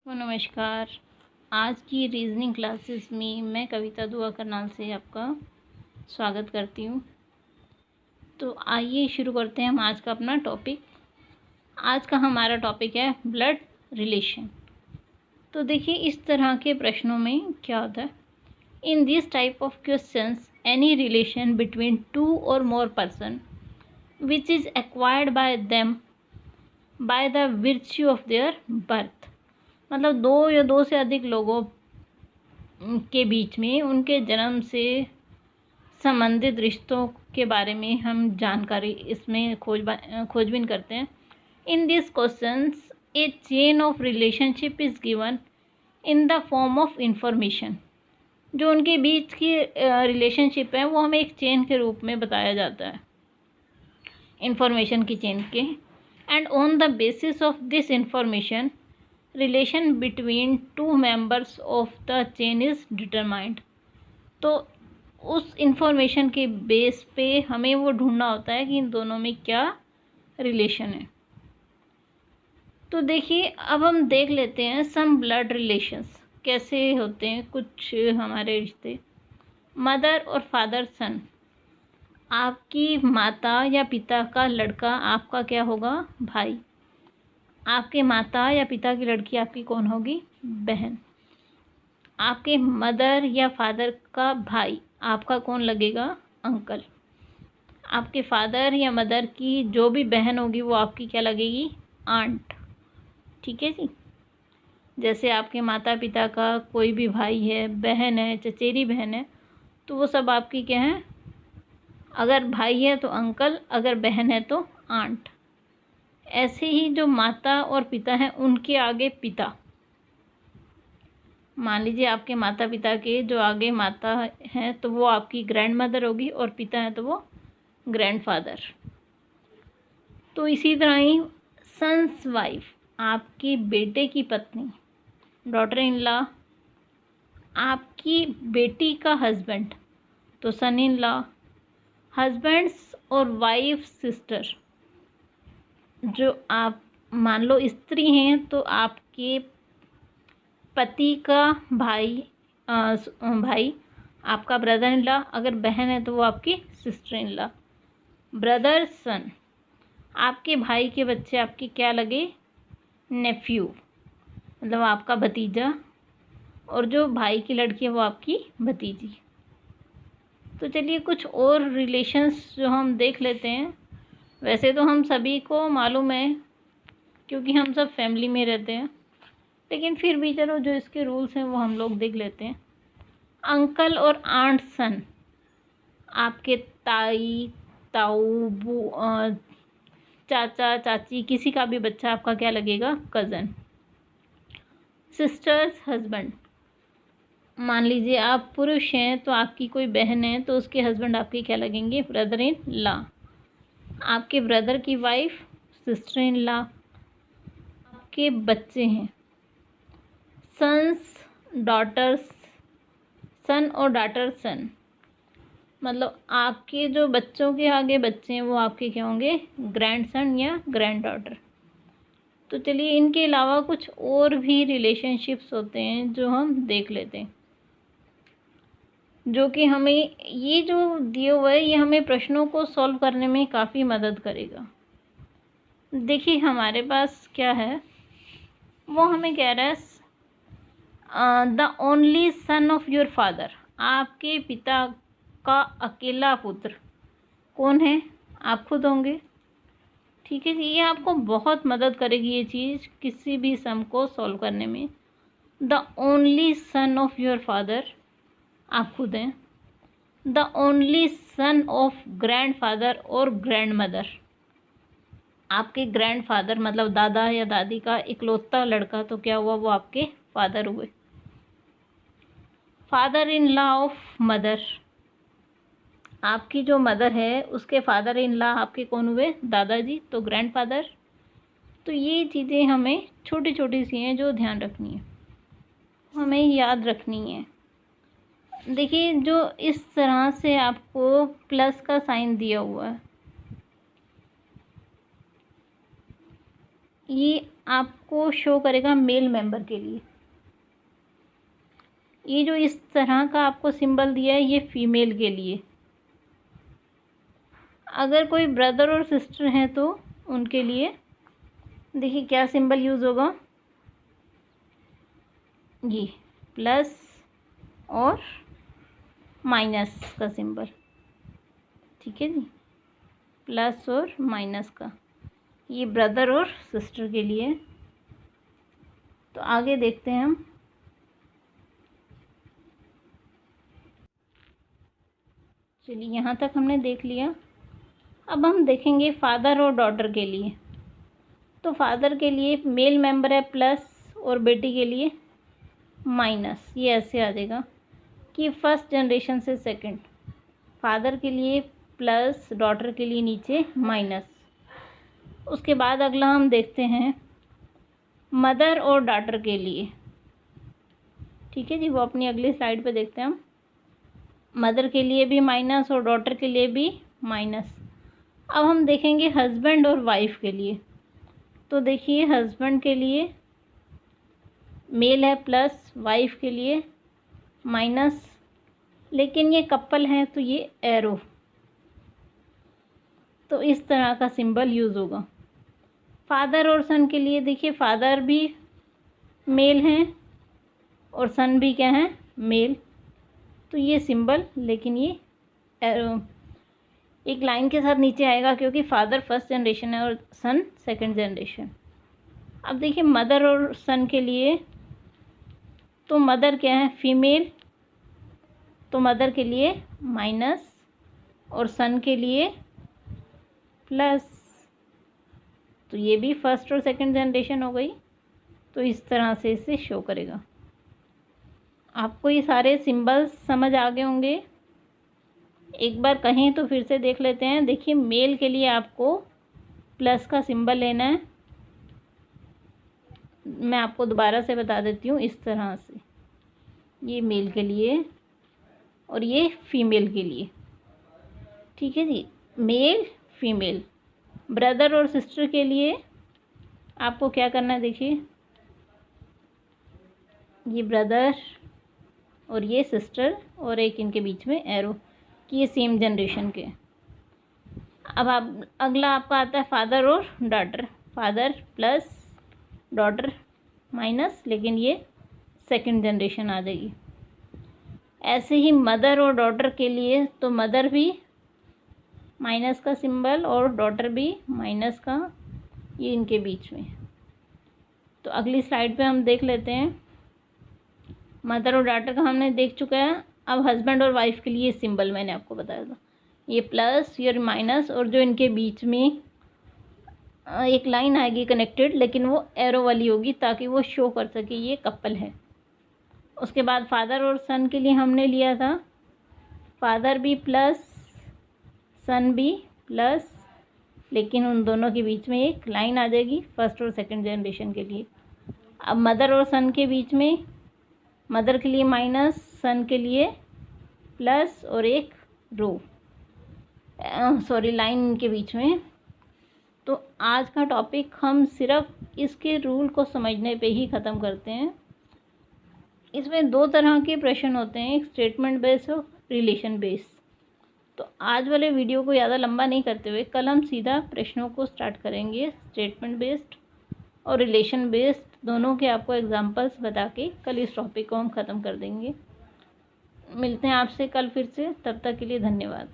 नमस्कार। आज की रीजनिंग क्लासेस में मैं कविता दुआ करनाल से आपका स्वागत करती हूँ। तो आइए शुरू करते हैं हम आज का अपना टॉपिक। आज का हमारा टॉपिक है ब्लड रिलेशन। तो देखिए इस तरह के प्रश्नों में क्या होता है। In this type of questions any relation between two और more person which is acquired by them by the virtue of their birth, मतलब दो या दो से अधिक लोगों के बीच में उनके जन्म से संबंधित रिश्तों के बारे में हम जानकारी इसमें खोजबीन करते हैं। In this questions A chain of relationship is given in the form of information. जो उनके बीच की रिलेशनशिप है वो हमें एक चेन के रूप में बताया जाता है, इंफॉर्मेशन की चेन के। And on the basis of this information relation between two members of the chain is determined. तो उस इंफॉर्मेशन के बेस पे हमें वो ढूंढना होता है कि इन दोनों में क्या रिलेशन है। तो देखिए अब हम देख लेते हैं सम ब्लड रिलेशंस कैसे होते हैं, कुछ हमारे रिश्ते। मदर और फादर सन, आपकी माता या पिता का लड़का आपका क्या होगा, भाई। आपके माता या पिता की लड़की आपकी कौन होगी, बहन। आपके मदर या फादर का भाई आपका कौन लगेगा, अंकल। आपके फादर या मदर की जो भी बहन होगी वो आपकी क्या लगेगी, आंट। ठीक है जी। जैसे आपके माता पिता का कोई भी भाई है, बहन है, चचेरी बहन है, तो वो सब आपकी क्या है, अगर भाई है तो अंकल, अगर बहन है तो आंट। ऐसे ही जो माता और पिता हैं उनके आगे पिता, मान लीजिए आपके माता पिता के जो आगे माता हैं तो वो आपकी ग्रैंड मदर होगी और पिता हैं तो वो ग्रैंड फादर। तो इसी तरह ही सन्स वाइफ, आपके बेटे की पत्नी, डॉटर इन लॉ। आपकी बेटी का हस्बैंड तो सन इन लॉ। हस्बैंड्स और वाइफ सिस्टर, जो आप मान लो स्त्री हैं तो आपके पति का भाई भाई आपका ब्रदर इन लॉ, अगर बहन है तो वो आपकी सिस्टर इन लॉ। ब्रदर सन, आपके भाई के बच्चे आपके क्या लगे, नेफ्यू, मतलब आपका भतीजा, और जो भाई की लड़की है वो आपकी भतीजी। तो चलिए कुछ और रिलेशंस जो हम देख लेते हैं। वैसे तो हम सभी को मालूम है क्योंकि हम सब फैमिली में रहते हैं, लेकिन फिर भी चलो जो इसके रूल्स हैं वो हम लोग देख लेते हैं। अंकल और आंट सन, आपके ताई ताऊ चाचा चाची किसी का भी बच्चा आपका क्या लगेगा, कज़न। सिस्टर्स हस्बैंड, मान लीजिए आप पुरुष हैं तो आपकी कोई बहन है तो उसके हस्बैंड आपके क्या लगेंगे, ब्रदर इन लॉ। आपके ब्रदर की वाइफ सिस्टर इन लॉ। आपके बच्चे हैं सन्स डॉटर्स, सन और डॉटर सन, मतलब आपके जो बच्चों के आगे बच्चे हैं वो आपके क्या होंगे, ग्रैंड सन या ग्रैंड डॉटर। तो चलिए इनके अलावा कुछ और भी रिलेशनशिप्स होते हैं जो हम देख लेते हैं, जो कि हमें ये जो दिए हुए है ये हमें प्रश्नों को सॉल्व करने में काफ़ी मदद करेगा। देखिए हमारे पास क्या है, वो हमें कह रहा है the only son of your father, आपके पिता का अकेला पुत्र कौन है, आप खुद होंगे। ठीक है जी, ये आपको बहुत मदद करेगी ये चीज़ किसी भी सम को सॉल्व करने में। The only son of your father, आप खुद हैं। The only son of grand father और ग्रैंड मदर, आपके ग्रैंड फादर मतलब दादा या दादी का इकलौता लड़का तो क्या हुआ, वो आपके फादर हुए। Father in law of mother, आपकी जो मदर है उसके फादर इन लॉ आपके कौन हुए, दादाजी, तो ग्रैंड फादर। तो ये चीज़ें हमें छोटी छोटी सी हैं जो ध्यान रखनी है, हमें याद रखनी है। देखिए जो इस तरह से आपको प्लस का साइन दिया हुआ है, ये आपको शो करेगा मेल मेंबर के लिए। ये जो इस तरह का आपको सिंबल दिया है ये फीमेल के लिए। अगर कोई ब्रदर और सिस्टर हैं तो उनके लिए देखिए क्या सिंबल यूज़ होगा, ये प्लस और माइनस का सिंबल। ठीक है जी, प्लस और माइनस का, ये ब्रदर और सिस्टर के लिए। तो आगे देखते हैं हम। चलिए यहाँ तक हमने देख लिया। अब हम देखेंगे फादर और डॉटर के लिए। तो फादर के लिए मेल मेंबर है प्लस और बेटी के लिए माइनस। ये ऐसे आ जाएगा कि फर्स्ट जनरेशन से सेकंड, फादर के लिए प्लस, डॉटर के लिए नीचे माइनस। उसके बाद अगला हम देखते हैं मदर और डॉटर के लिए। ठीक है जी, वो अपनी अगली स्लाइड पे देखते हैं हम। मदर के लिए भी माइनस और डॉटर के लिए भी माइनस। अब हम देखेंगे हस्बैंड और वाइफ के लिए। तो देखिए हस्बैंड के लिए मेल है प्लस, वाइफ के लिए माइनस, लेकिन ये कपल हैं तो ये एरो, तो इस तरह का सिंबल यूज़ होगा। फादर और सन के लिए देखिए फादर भी मेल हैं और सन भी क्या है, मेल, तो ये सिंबल, लेकिन ये एरो एक लाइन के साथ नीचे आएगा क्योंकि फादर फर्स्ट जनरेशन है और सन सेकंड जनरेशन। अब देखिए मदर और सन के लिए, तो मदर क्या है, फीमेल, तो मदर के लिए माइनस और सन के लिए प्लस, तो ये भी फर्स्ट और सेकंड जनरेशन हो गई। तो इस तरह से इसे शो करेगा। आपको ये सारे सिंबल्स समझ आ गए होंगे। एक बार कहीं तो फिर से देख लेते हैं। देखिए मेल के लिए आपको प्लस का सिंबल लेना है। मैं आपको दोबारा से बता देती हूँ, इस तरह से, ये मेल के लिए और ये फीमेल के लिए। ठीक है जी, मेल फीमेल। ब्रदर और सिस्टर के लिए आपको क्या करना है, देखिए ये ब्रदर और ये सिस्टर और एक इनके बीच में एरो कि ये सेम जनरेशन के। अब आप अगला आपका आता है फादर और daughter. Father plus, daughter minus, लेकिन ये सेकंड जनरेशन आ जाएगी। ऐसे ही मदर और डॉटर के लिए, तो मदर भी माइनस का सिंबल और डॉटर भी माइनस का, ये इनके बीच में। तो अगली स्लाइड पे हम देख लेते हैं। मदर और डॉटर का हमने देख चुका है। अब हस्बैंड और वाइफ के लिए सिंबल मैंने आपको बताया था, ये प्लस, ये माइनस, और जो इनके बीच में एक लाइन आएगी कनेक्टेड, लेकिन वो एरो वाली होगी ताकि वो शो कर सके ये कपल है। उसके बाद फादर और सन के लिए हमने लिया था फादर भी प्लस, सन भी प्लस, लेकिन उन दोनों के बीच में एक लाइन आ जाएगी फर्स्ट और सेकंड जनरेशन के लिए। अब मदर और सन के बीच में, मदर के लिए माइनस, सन के लिए प्लस और एक रो, सॉरी लाइन के बीच में। तो आज का टॉपिक हम सिर्फ इसके रूल को समझने पे ही ख़त्म करते हैं। इसमें दो तरह के प्रश्न होते हैं, एक स्टेटमेंट बेस्ड और रिलेशन बेस्ड। तो आज वाले वीडियो को ज़्यादा लंबा नहीं करते हुए कल हम सीधा प्रश्नों को स्टार्ट करेंगे। स्टेटमेंट बेस्ड और रिलेशन बेस्ड दोनों के आपको एग्जांपल्स बता के कल इस टॉपिक को हम ख़त्म कर देंगे। मिलते हैं आपसे कल फिर से, तब तक के लिए धन्यवाद।